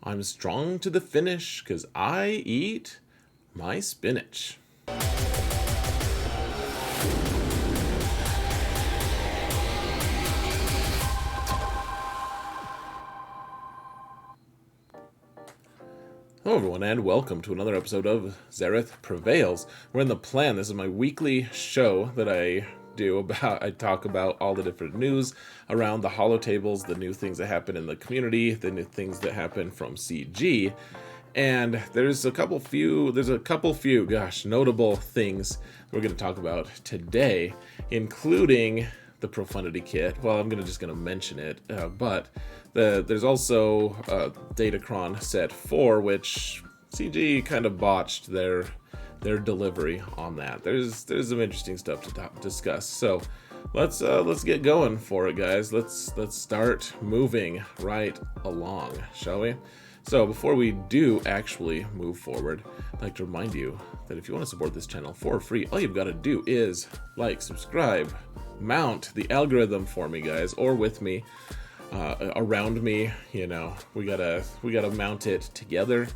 I'm strong to the finish because I eat my spinach. Hello everyone and welcome to another episode of Xaereth Prevails. We're in the plan. This is my weekly show that I talk about all the different news around the holotables, the new things that happen in the community, the new things that happen from CG. And there's a couple few, notable things we're going to talk about today, including the Profundity kit. Well, I'm just going to mention it, but there's also Datacron set 4, which CG kind of botched their delivery on that. There's some interesting stuff to discuss. So let's get going for it, guys. Let's start moving right along, shall we? So before we do actually move forward, I'd like to remind you that if you want to support this channel for free, all you've got to do is like, subscribe, mount the algorithm for me, guys, or with me, around me. You know, we gotta mount it together.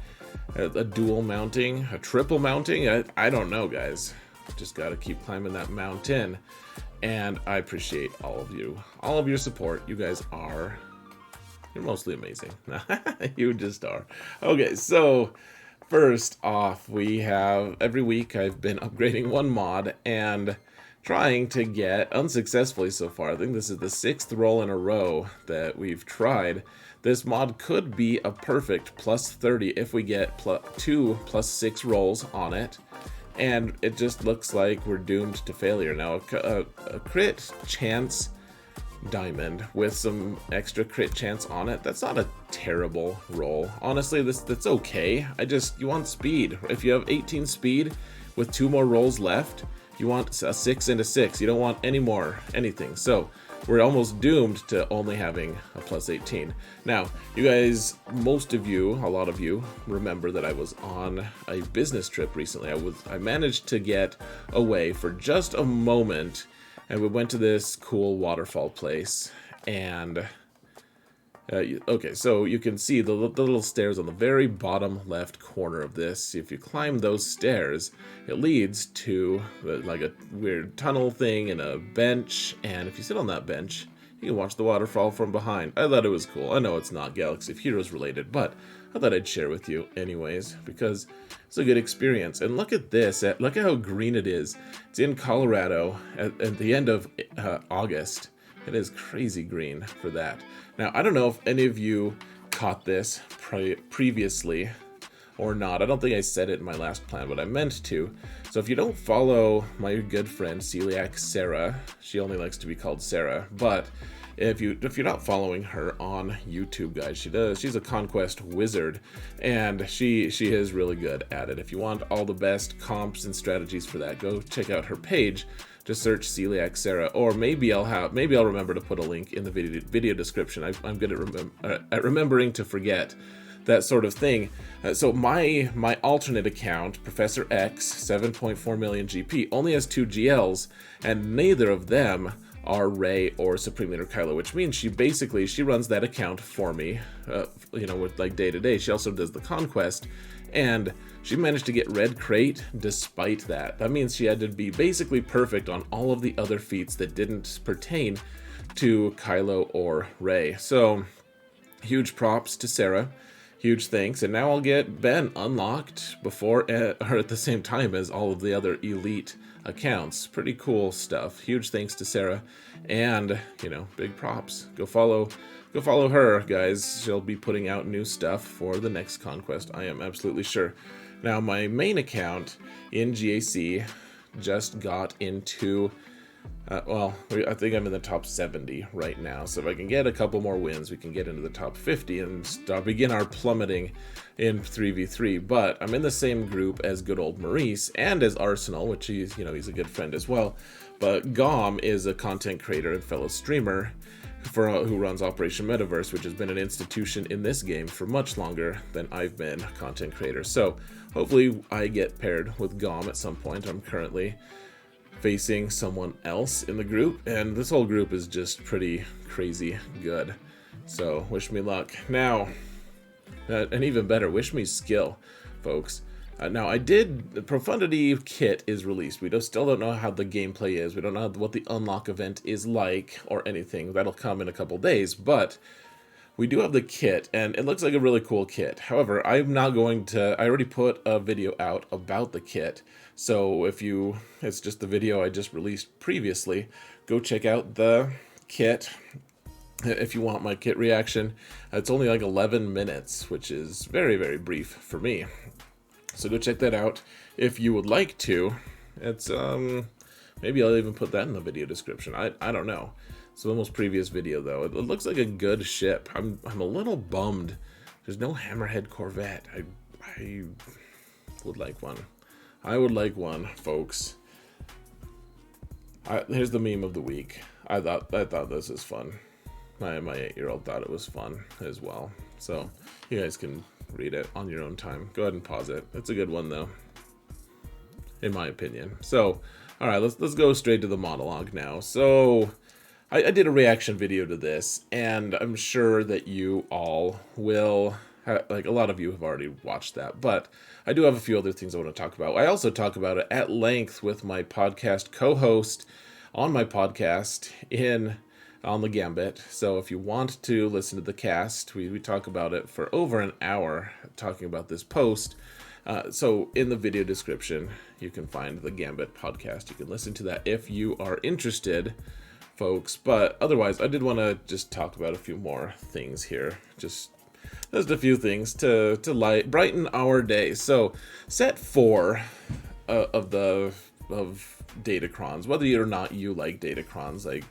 A dual mounting, a triple mounting. I don't know, guys. Just gotta keep climbing that mountain, and I appreciate all of your support. You guys are. You're mostly amazing. You just are. Okay, so first off, we have every week I've been upgrading one mod and trying to get, unsuccessfully so far, I think this is the 6th roll in a row that we've tried. This mod could be a perfect plus 30 if we get 2 plus 6 rolls on it. And it just looks like we're doomed to failure. Now, a crit chance diamond with some extra crit chance on it, that's not a terrible roll. Honestly, that's okay. You want speed. If you have 18 speed with 2 more rolls left, you want a 6 and a 6. You don't want anything. So we're almost doomed to only having a plus 18. Now, you guys, a lot of you remember that I was on a business trip recently. I managed to get away for just a moment, and we went to this cool waterfall place, and okay, so you can see the little stairs on the very bottom left corner of this. If you climb those stairs, it leads to like a weird tunnel thing and a bench, and if you sit on that bench, you can watch the waterfall from behind. I thought it was cool. I know it's not Galaxy of Heroes related, but I thought I'd share with you anyways, because it's a good experience. And look at this. Look at how green it is. It's in Colorado at the end of August. It is crazy green for that. Now, I don't know if any of you caught this previously or not. I don't think I said it in my last plan, but I meant to. So if you don't follow my good friend Celiac Sarah, she only likes to be called Sarah, but if you're not following her on YouTube, guys, she's a conquest wizard, and she is really good at it. If you want all the best comps and strategies for that, go check out her page. Just search Celiac Sarah, or maybe I'll remember to put a link in the video description. I'm good at remembering to forget that sort of thing. So my alternate account, Professor X, 7.4 million GP, only has 2 GLs, and neither of them are Rey or Supreme Leader Kylo, which means she runs that account for me, with like day to day. She also does the conquest, and she managed to get red crate despite that. That means she had to be basically perfect on all of the other feats that didn't pertain to Kylo or Rey. So huge props to Sarah. Huge thanks. And now I'll get Ben unlocked before or at the same time as all of the other elite accounts. Pretty cool stuff. Huge thanks to Sarah, and big props. Go follow her, guys. She'll be putting out new stuff for the next conquest, I am absolutely sure. Now, my main account in GAC just got into I think I'm in the top 70 right now, so if I can get a couple more wins, we can get into the top 50 and begin our plummeting in 3v3. But I'm in the same group as good old Maurice and as Arsenal, which he's a good friend as well. But Gom is a content creator and fellow streamer who runs Operation Metaverse, which has been an institution in this game for much longer than I've been a content creator. So hopefully I get paired with Gom at some point. I'm currently facing someone else in the group, and this whole group is just pretty crazy good. So wish me luck. Now, And even better, wish me skill, folks. Now, the Profundity kit is released. We still don't know how the gameplay is. We don't know what the unlock event is like or anything. That'll come in a couple days, but we do have the kit, and it looks like a really cool kit. However, I'm not going to... I already put a video out about the kit, so it's just the video I just released previously. Go check out the kit if you want my kit reaction. It's only like 11 minutes, which is very, very brief for me. So go check that out if you would like to. It's, maybe I'll even put that in the video description. I don't know. It's the most previous video, though. It looks like a good ship. I'm a little bummed. There's no Hammerhead Corvette. I would like one. I would like one, folks. Here's the meme of the week. I thought this is fun. My 8-year-old thought it was fun as well. So you guys can read it on your own time. Go ahead and pause it. It's a good one, though, in my opinion. So, all right, let's go straight to the monologue now. So I did a reaction video to this, and I'm sure that you all will, like a lot of you have already watched that, but I do have a few other things I want to talk about. I also talk about it at length with my podcast co-host on my podcast on the Gambit. So if you want to listen to the cast, we talk about it for over an hour, talking about this post. So in the video description, you can find the Gambit podcast. You can listen to that if you are interested, folks. But otherwise, I did want to just talk about a few more things here. Just a few things to brighten our day. So set 4 of datacrons, whether or not you like datacrons, like,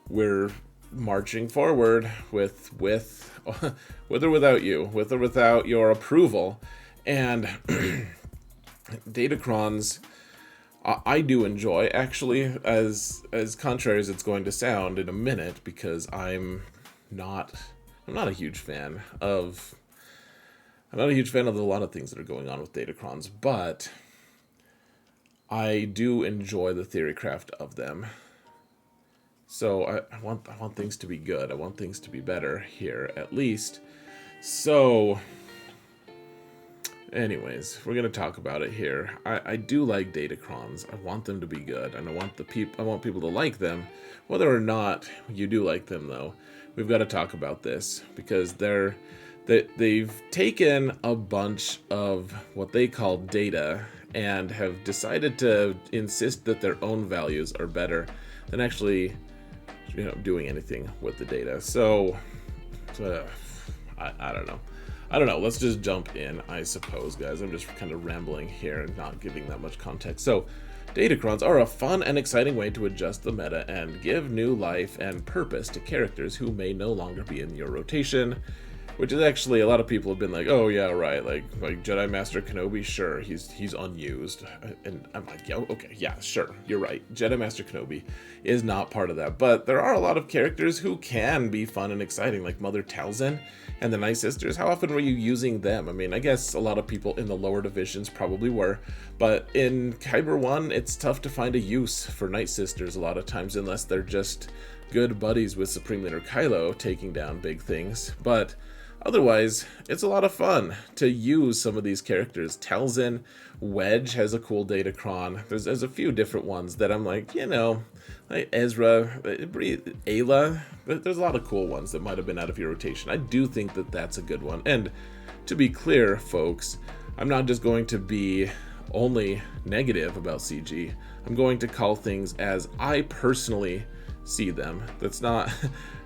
we're marching forward with or without you, with or without your approval. And datacrons, I do enjoy, actually, as contrary as it's going to sound in a minute, because I'm not a huge fan of a lot of things that are going on with datacrons, but I do enjoy the theorycraft of them. So I want things to be good. I want things to be better here, at least. So, anyways, we're gonna talk about it here. I do like datacrons. I want them to be good, and I want people to like them. Whether or not you do like them, though, we've got to talk about this, because they've taken a bunch of what they call data and have decided to insist that their own values are better than actually, doing anything with the data. So I don't know. Let's just jump in, I suppose, guys. I'm just kind of rambling here and not giving that much context. So datacrons are a fun and exciting way to adjust the meta and give new life and purpose to characters who may no longer be in your rotation. Which is actually, a lot of people have been like, oh yeah, right, like Jedi Master Kenobi, sure, he's unused. And I'm like, yeah, okay, yeah, sure, you're right. Jedi Master Kenobi is not part of that. But there are a lot of characters who can be fun and exciting, like Mother Talzin and the Night Sisters. How often were you using them? I mean, I guess a lot of people in the lower divisions probably were. But in Kyber 1, it's tough to find a use for Night Sisters a lot of times, unless they're just good buddies with Supreme Leader Kylo taking down big things. But otherwise, it's a lot of fun to use some of these characters. Talzin, Wedge has a cool datacron. There's a few different ones that I'm like, like Ezra, Ayla. There's a lot of cool ones that might have been out of your rotation. I do think that that's a good one. And to be clear, folks, I'm not just going to be only negative about CG. I'm going to call things as I personally see them. That's not...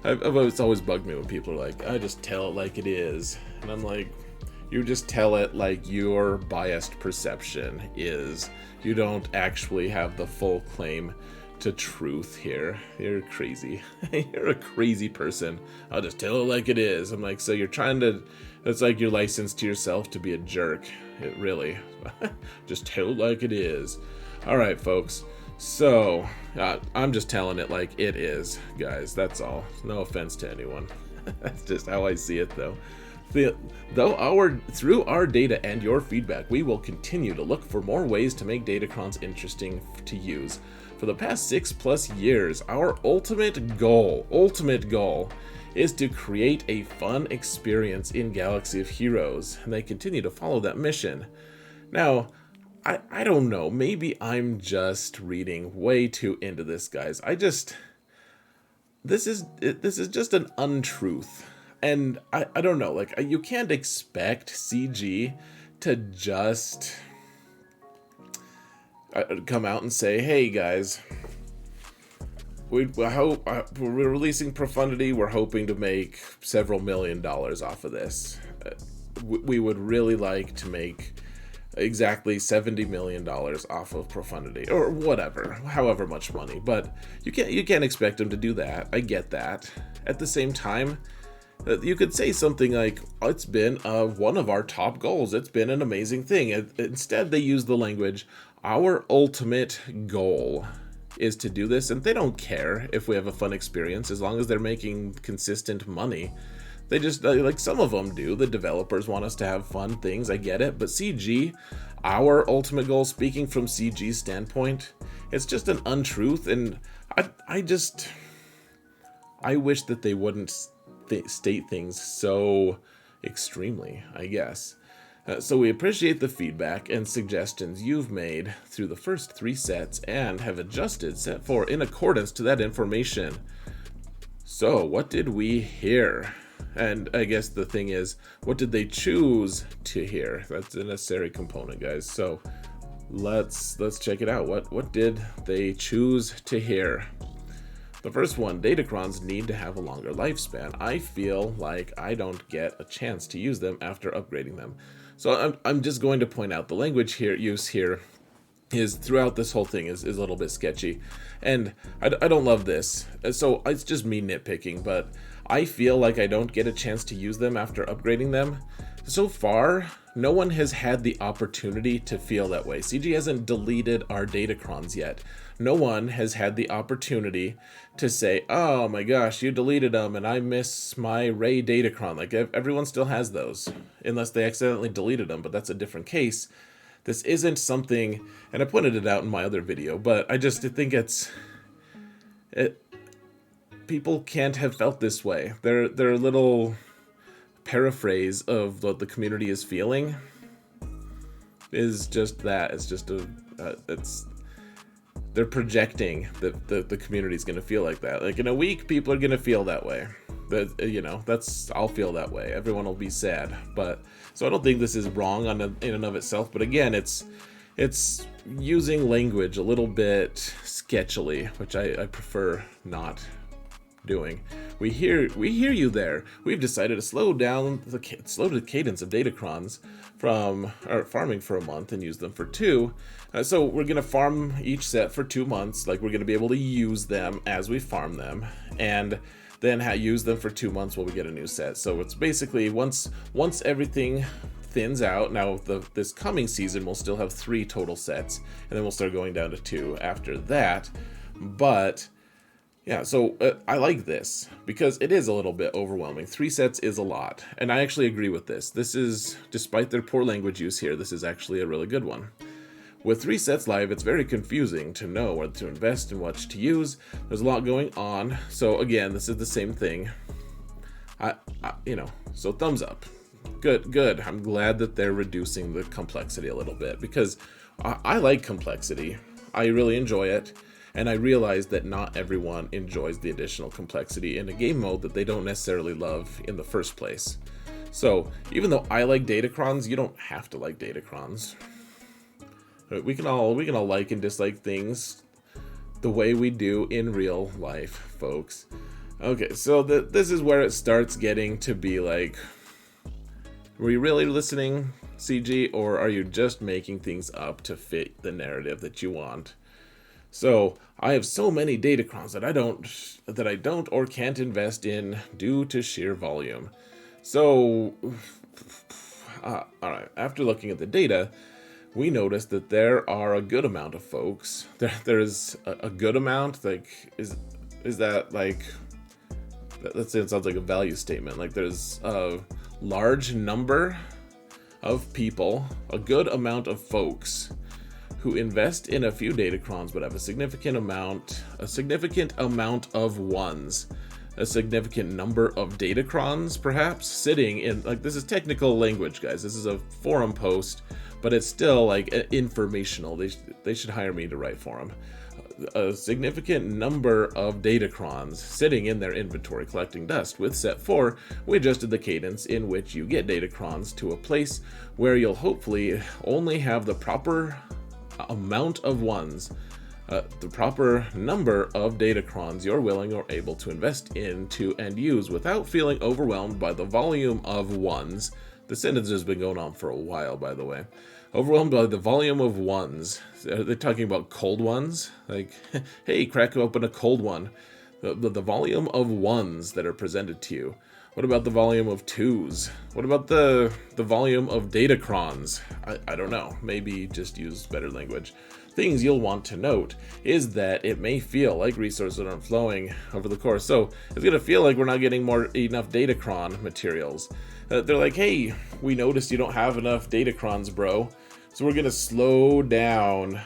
It's always bugged me when people are like, I just tell it like it is. And I'm like, you just tell it like your biased perception is. You don't actually have the full claim to truth here. You're crazy. You're a crazy person. I'll just tell it like it is. I'm like, so you're trying to... That's like your license to yourself to be a jerk. It really... Just tell it like it is. All right, folks. So, I'm just telling it like it is, guys. That's all. No offense to anyone. That's just how I see it, though. Through our data and your feedback, we will continue to look for more ways to make datacrons interesting to use. For the past 6+ years, our ultimate goal is to create a fun experience in Galaxy of Heroes, and they continue to follow that mission. Now, I don't know, maybe I'm just reading way too into this, guys. This is just an untruth. And I don't know, like, you can't expect CG to just come out and say, hey guys, we're releasing Profundity, we're hoping to make several $1 million off of this. We would really like to make exactly $70 million off of Profundity, or whatever, however much money. But you can't expect them to do that. I get that. At the same time, you could say something like, it's been one of our top goals, it's been an amazing thing. Instead, they use the language, our ultimate goal is to do this, and they don't care if we have a fun experience as long as they're making consistent money. They just, like, some of them do. The developers want us to have fun things, I get it. But CG, our ultimate goal, speaking from CG's standpoint, it's just an untruth. And I wish that they wouldn't state things so extremely, I guess. So we appreciate the feedback and suggestions you've made through the first 3 sets and have adjusted set 4 in accordance to that information. So what did we hear? And I guess the thing is, what did they choose to hear? That's a necessary component, guys. So let's check it out. What did they choose to hear? The first one, datacrons need to have a longer lifespan. I feel like I don't get a chance to use them after upgrading them. So I'm just going to point out the language use here is throughout this whole thing is a little bit sketchy, and I don't love this. So it's just me nitpicking, but I feel like I don't get a chance to use them after upgrading them. So far, no one has had the opportunity to feel that way. CG hasn't deleted our datacrons yet. No one has had the opportunity to say, oh my gosh, you deleted them and I miss my Ray datacron. Like, everyone still has those, unless they accidentally deleted them, but that's a different case. This isn't something, and I pointed it out in my other video, but I just think people can't have felt this way. Their little paraphrase of what the community is feeling is just that. It's just they're projecting that the community is going to feel like that. Like, in a week, people are going to feel that way. I'll feel that way. Everyone will be sad. But so I don't think this is wrong in and of itself. But again, it's using language a little bit sketchily, which I prefer not doing. We hear you there. We've decided to slow the cadence of datacrons from farming for a month and use them for 2. So we're gonna farm each set for 2 months. Like, we're gonna be able to use them as we farm them, and then use them for 2 months while we get a new set. So it's basically once everything thins out. Now this coming season we'll still have 3 total sets, and then we'll start going down to 2 after that. But yeah, so I like this because it is a little bit overwhelming. 3 sets is a lot, and I actually agree with this. This is, despite their poor language use here, this is actually a really good one. With 3 sets live, it's very confusing to know whether to invest and what to use. There's a lot going on. So again, this is the same thing. So thumbs up. Good. I'm glad that they're reducing the complexity a little bit, because I like complexity. I really enjoy it. And I realize that not everyone enjoys the additional complexity in a game mode that they don't necessarily love in the first place. So even though I like datacrons, you don't have to like datacrons. We can all like and dislike things the way we do in real life, folks. Okay, so this is where it starts getting to be like, were you really listening, CG, or are you just making things up to fit the narrative that you want? So I have so many datacrons that I don't or can't invest in due to sheer volume. So, all right. After looking at the data, we noticed that there are a good amount of folks. There's a good amount. Like, is that like? Let's say it sounds like a value statement. Like, there's a large number of people, a good amount of folks, who invest in a few datacrons but have a significant amount of ones a significant number of datacrons, perhaps, sitting in, like, this is technical language, guys. This is a forum post, but it's still, like, informational. They should hire me to write for them. A significant number of datacrons sitting in their inventory collecting dust. With set 4, we adjusted the cadence in which you get datacrons to a place where you'll hopefully only have the proper amount of ones, the proper number of datacrons you're willing or able to invest into and use without feeling overwhelmed by the volume of ones. The sentence has been going on for a while, by the way. Overwhelmed by the volume of ones. They're talking about cold ones. Like, hey, crack open a cold one. The volume of ones that are presented to you. What about the volume of twos? What about the volume of datacrons? I don't know. Maybe just use better language. Things you'll want to note is that it may feel like resources aren't flowing over the course. So it's going to feel like we're not getting enough datacron materials. They're like, hey, we noticed you don't have enough datacrons, bro. So we're going to slow down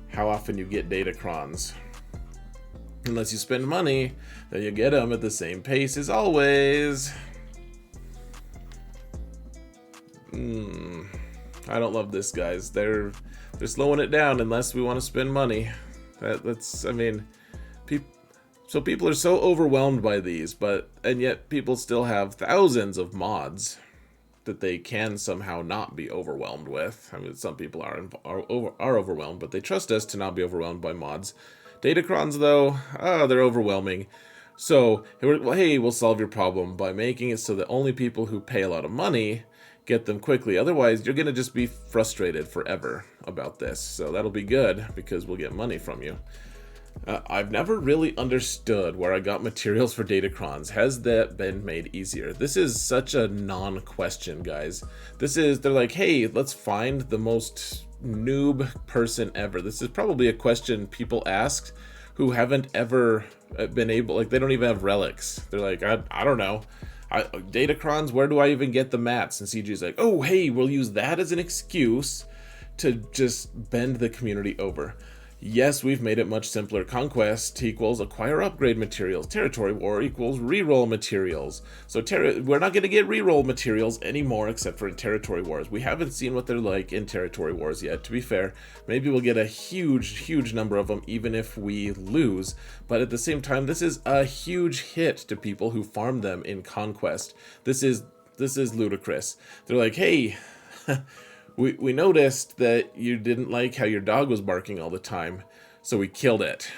how often you get datacrons. Unless you spend money, then you get them at the same pace as always. I don't love this, guys. They're slowing it down unless we want to spend money. That's, I mean, so people are so overwhelmed by these, and yet people still have thousands of mods that they can somehow not be overwhelmed with. I mean, some people are overwhelmed, but they trust us to not be overwhelmed by mods. Datacrons, though, they're overwhelming. So, hey, we'll solve your problem by making it so that only people who pay a lot of money get them quickly. Otherwise, you're going to just be frustrated forever about this. So that'll be good because we'll get money from you. I've never really understood where I got materials for datacrons. Has that been made easier? This is such a non-question, guys. They're like, hey, let's find the most noob person ever. This is probably a question people asked who haven't ever been able, like, they don't even have relics. They're like, I don't know. Datacrons, where do I even get the mats? And CG's like, oh, hey, we'll use that as an excuse to just bend the community over. Yes, we've made it much simpler. Conquest equals acquire upgrade materials. Territory war equals reroll materials. So we're not going to get reroll materials anymore except for in territory wars. We haven't seen what they're like in territory wars yet, to be fair. Maybe we'll get a huge number of them even if we lose. But at the same time, this is a huge hit to people who farm them in Conquest. This is ludicrous. They're like, hey... We noticed that you didn't like how your dog was barking all the time, so we killed it.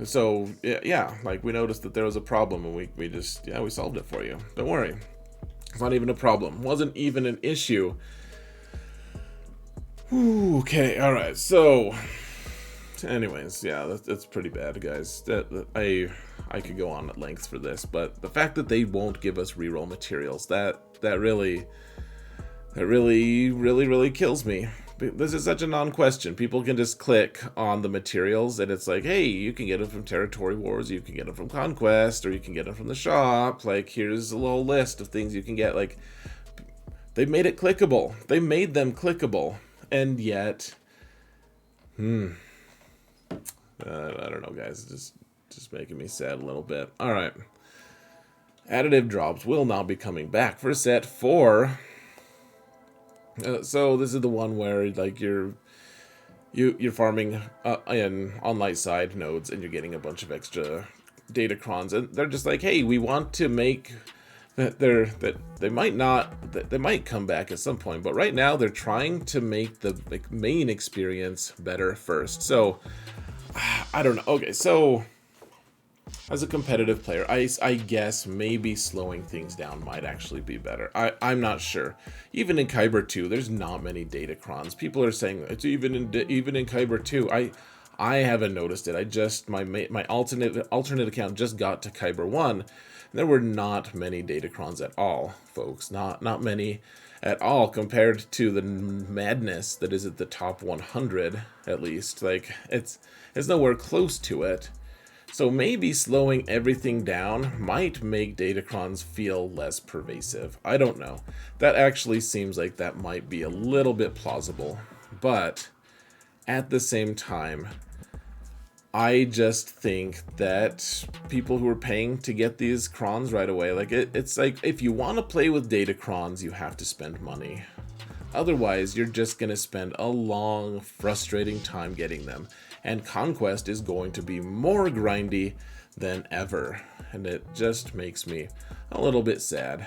So, yeah, like, we noticed that there was a problem, and we solved it for you. Don't worry. It's not even a problem. Wasn't even an issue. Ooh, okay, alright, so... Anyways, yeah, that's pretty bad, guys. I could go on at length for this, but the fact that they won't give us reroll materials, that really kills me. This is such a non-question. People can just click on the materials and it's like, hey, you can get them from Territory Wars, you can get them from Conquest, or you can get them from the shop. Like, here's a little list of things you can get. Like, they made it clickable. They made them clickable. And yet, I don't know, guys. It's just making me sad a little bit. All right. Additive drops will now be coming back for set 4. So this is the one where, like, you're farming on light side nodes and you're getting a bunch of extra datacrons, and they're just like, hey, we want to make that they might come back at some point, but right now they're trying to make the main experience better first. So I don't know. Okay, so as a competitive player, I guess maybe slowing things down might actually be better. I'm not sure. Even in Kyber 2, there's not many datacrons. People are saying it's even in Kyber 2. I haven't noticed it. I just my alternate account just got to Kyber 1. And there were not many datacrons at all, folks. Not many at all compared to the madness that is at the top 100 at least. Like, it's nowhere close to it. So maybe slowing everything down might make datacrons feel less pervasive. I don't know. That actually seems like that might be a little bit plausible. But at the same time, I just think that people who are paying to get these crons right away, like it's like if you want to play with datacrons, you have to spend money. Otherwise, you're just going to spend a long, frustrating time getting them. And Conquest is going to be more grindy than ever. And it just makes me a little bit sad.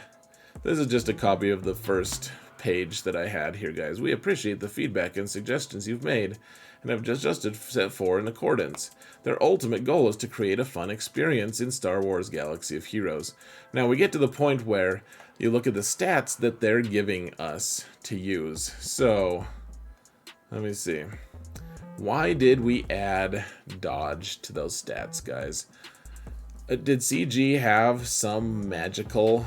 This is just a copy of the first page that I had here, guys. We appreciate the feedback and suggestions you've made, and have just adjusted set 4 in accordance. Their ultimate goal is to create a fun experience in Star Wars Galaxy of Heroes. Now we get to the point where you look at the stats that they're giving us to use. So, let me see. Why did we add dodge to those stats, guys? Did CG have some magical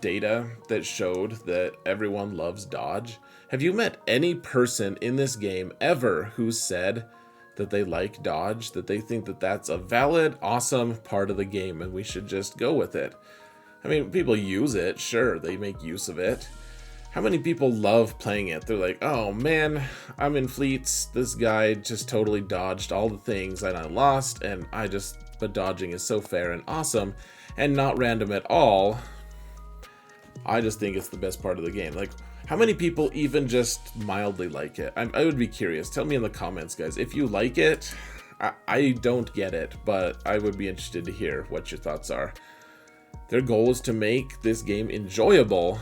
data that showed that everyone loves dodge? Have you met any person in this game ever who said that they like dodge, that they think that that's a valid, awesome part of the game and we should just go with it? I mean, people use it, sure, they make use of it. How many people love playing it? They're like, oh man, I'm in fleets, this guy just totally dodged all the things and I lost, and but dodging is so fair and awesome and not random at all. I just think it's the best part of the game. Like, how many people even just mildly like it? I would be curious. Tell me in the comments, guys. If you like it, I don't get it, but I would be interested to hear what your thoughts are. Their goal is to make this game enjoyable,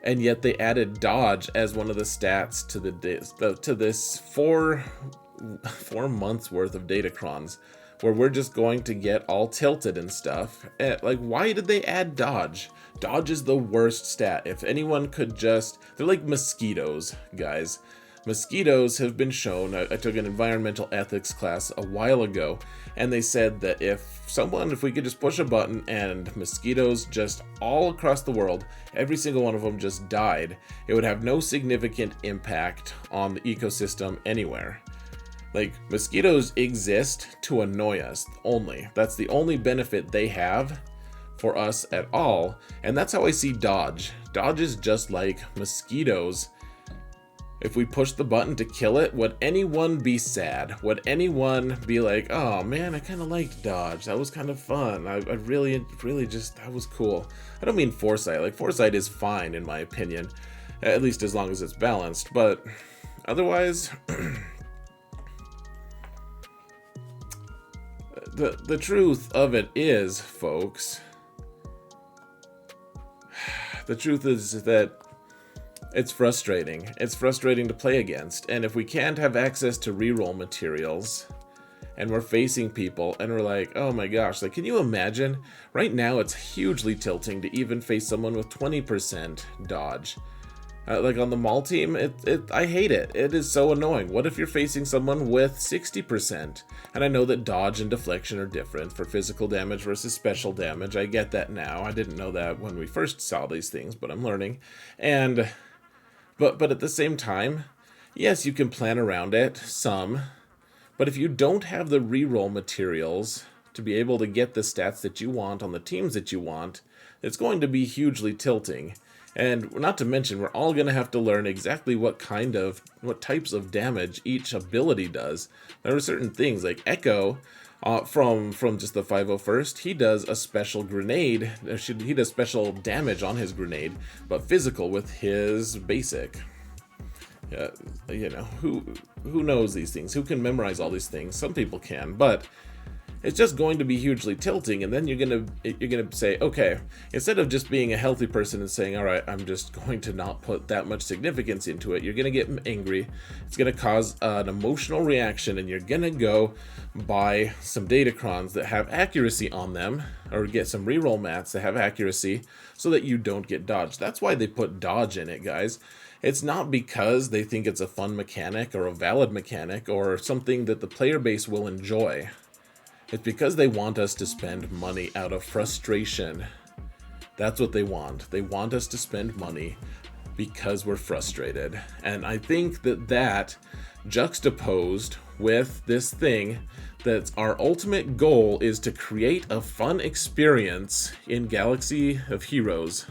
and yet they added dodge as one of the stats to this 4 months worth of datacrons, where we're just going to get all tilted and stuff. Like, why did they add dodge? Dodge is the worst stat. If anyone could just... They're like mosquitoes, guys. Mosquitoes have been shown... I took an environmental ethics class a while ago, and they said that if we could just push a button and mosquitoes just all across the world, every single one of them just died, it would have no significant impact on the ecosystem anywhere. Like, mosquitoes exist to annoy us only. That's the only benefit they have for us at all, and that's how I see dodge. Dodge is just like mosquitoes. If we push the button to kill it, would anyone be sad? Would anyone be like, oh man, I kind of liked dodge, that was kind of fun, I really just, that was cool. I don't mean foresight. Like, foresight is fine in my opinion, at least as long as it's balanced, but otherwise the truth of it is, folks, the truth is that it's frustrating. It's frustrating to play against. And if we can't have access to reroll materials, and we're facing people, and we're like, oh my gosh, like, can you imagine? Right now, it's hugely tilting to even face someone with 20% dodge. Like on the Maul team, I hate it. It is so annoying. What if you're facing someone with 60%? And I know that dodge and deflection are different for physical damage versus special damage. I get that now. I didn't know that when we first saw these things, but I'm learning. And but at the same time, yes, you can plan around it some, but if you don't have the reroll materials to be able to get the stats that you want on the teams that you want, it's going to be hugely tilting. And not to mention, we're all going to have to learn exactly what types of damage each ability does. There are certain things like Echo, from just the 501st, he does a special grenade. He does special damage on his grenade, but physical with his basic. You know, who knows these things? Who can memorize all these things? Some people can, but it's just going to be hugely tilting, and then you're gonna say, okay, instead of just being a healthy person and saying, all right, I'm just going to not put that much significance into it, you're gonna get angry. It's gonna cause an emotional reaction, and you're gonna go buy some datacrons that have accuracy on them, or get some reroll mats that have accuracy, so that you don't get dodged. That's why they put dodge in it, guys. It's not because they think it's a fun mechanic or a valid mechanic or something that the player base will enjoy. It's because they want us to spend money out of frustration. That's what they want. They want us to spend money because we're frustrated. And I think that juxtaposed with this thing, that our ultimate goal is to create a fun experience in Galaxy of Heroes.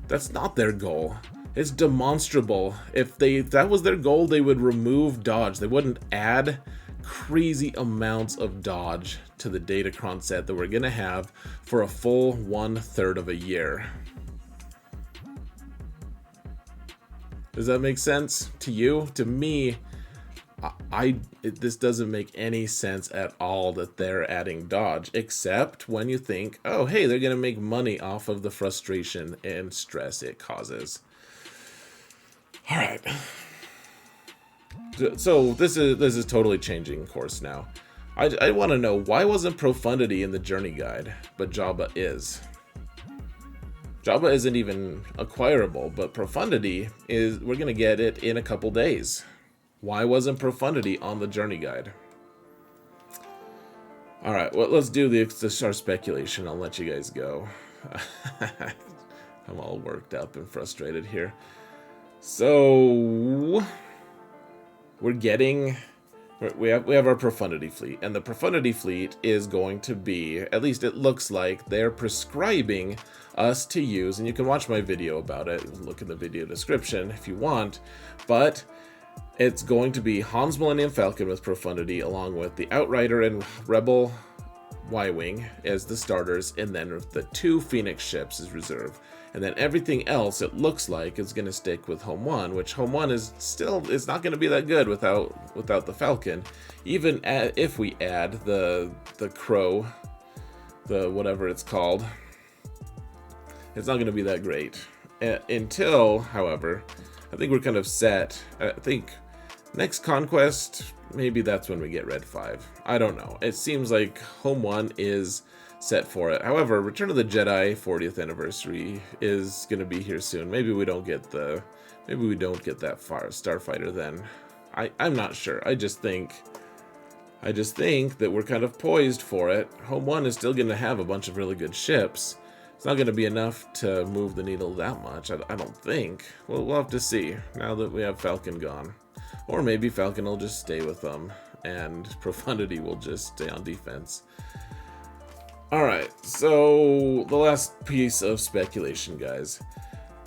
That's not their goal. It's demonstrable. If that was their goal, they would remove dodge. They wouldn't add crazy amounts of dodge to the datacron set that we're going to have for a full 1/3 of a year. Does that make sense to you? To me, this doesn't make any sense at all that they're adding dodge, except when you think, oh, hey, they're going to make money off of the frustration and stress it causes. All right. So this is totally changing course now. I want to know, why wasn't Profundity in the journey guide, but Jabba is? Jabba isn't even acquirable, but Profundity is. We're going to get it in a couple days. Why wasn't Profundity on the journey guide? All right, well, let's do our speculation. I'll let you guys go. I'm all worked up and frustrated here. So we have our Profundity fleet, and the Profundity fleet is going to be, at least it looks like, they're prescribing us to use, and you can watch my video about it, look in the video description if you want, but it's going to be Han's Millennium Falcon with Profundity, along with the Outrider and Rebel Y-Wing as the starters, and then the 2 Phoenix ships as reserve. And then everything else, it looks like, is going to stick with Home 1, which Home 1 is not going to be that good without the Falcon. Even if we add the Crow, the whatever it's called, it's not going to be that great. Until, however, I think we're kind of set. I think next Conquest, maybe that's when we get Red 5. I don't know. It seems like Home 1 is set for it. However, Return of the Jedi 40th anniversary is going to be here soon. Maybe we don't get that Starfighter then. I'm not sure. I just think that we're kind of poised for it. Home 1 is still going to have a bunch of really good ships. It's not going to be enough to move the needle that much, I don't think. We'll have to see now that we have Falcon gone. Or maybe Falcon will just stay with them, and Profundity will just stay on defense. Alright, so the last piece of speculation, guys.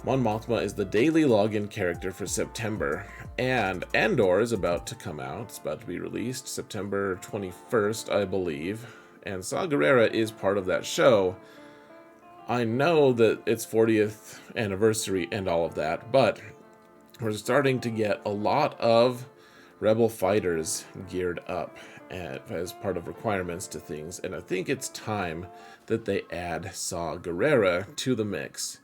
Mon Mothma is the daily login character for September, and Andor is about to come out. It's about to be released September 21st, I believe. And Saw Gerrera is part of that show. I know that it's 40th anniversary and all of that, but we're starting to get a lot of Rebel fighters geared up as part of requirements to things, and I think it's time that they add Saw Gerrera to the mix.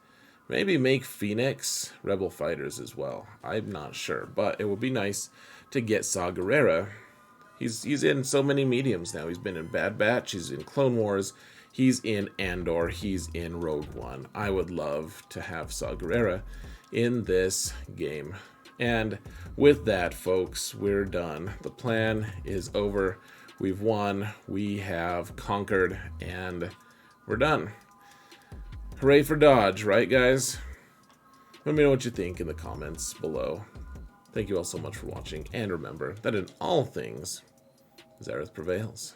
Maybe make Phoenix Rebel fighters as well. I'm not sure, but it would be nice to get Saw Gerrera. He's in so many mediums now. He's been in Bad Batch, he's in Clone Wars, he's in Andor, he's in Rogue One. I would love to have Saw Gerrera in this game. And with that, folks, we're done. The plan is over. We've won. We have conquered, and we're done. Hooray for Dodge, right, guys? Let me know what you think in the comments below. Thank you all so much for watching, and remember that in all things, Zareth prevails.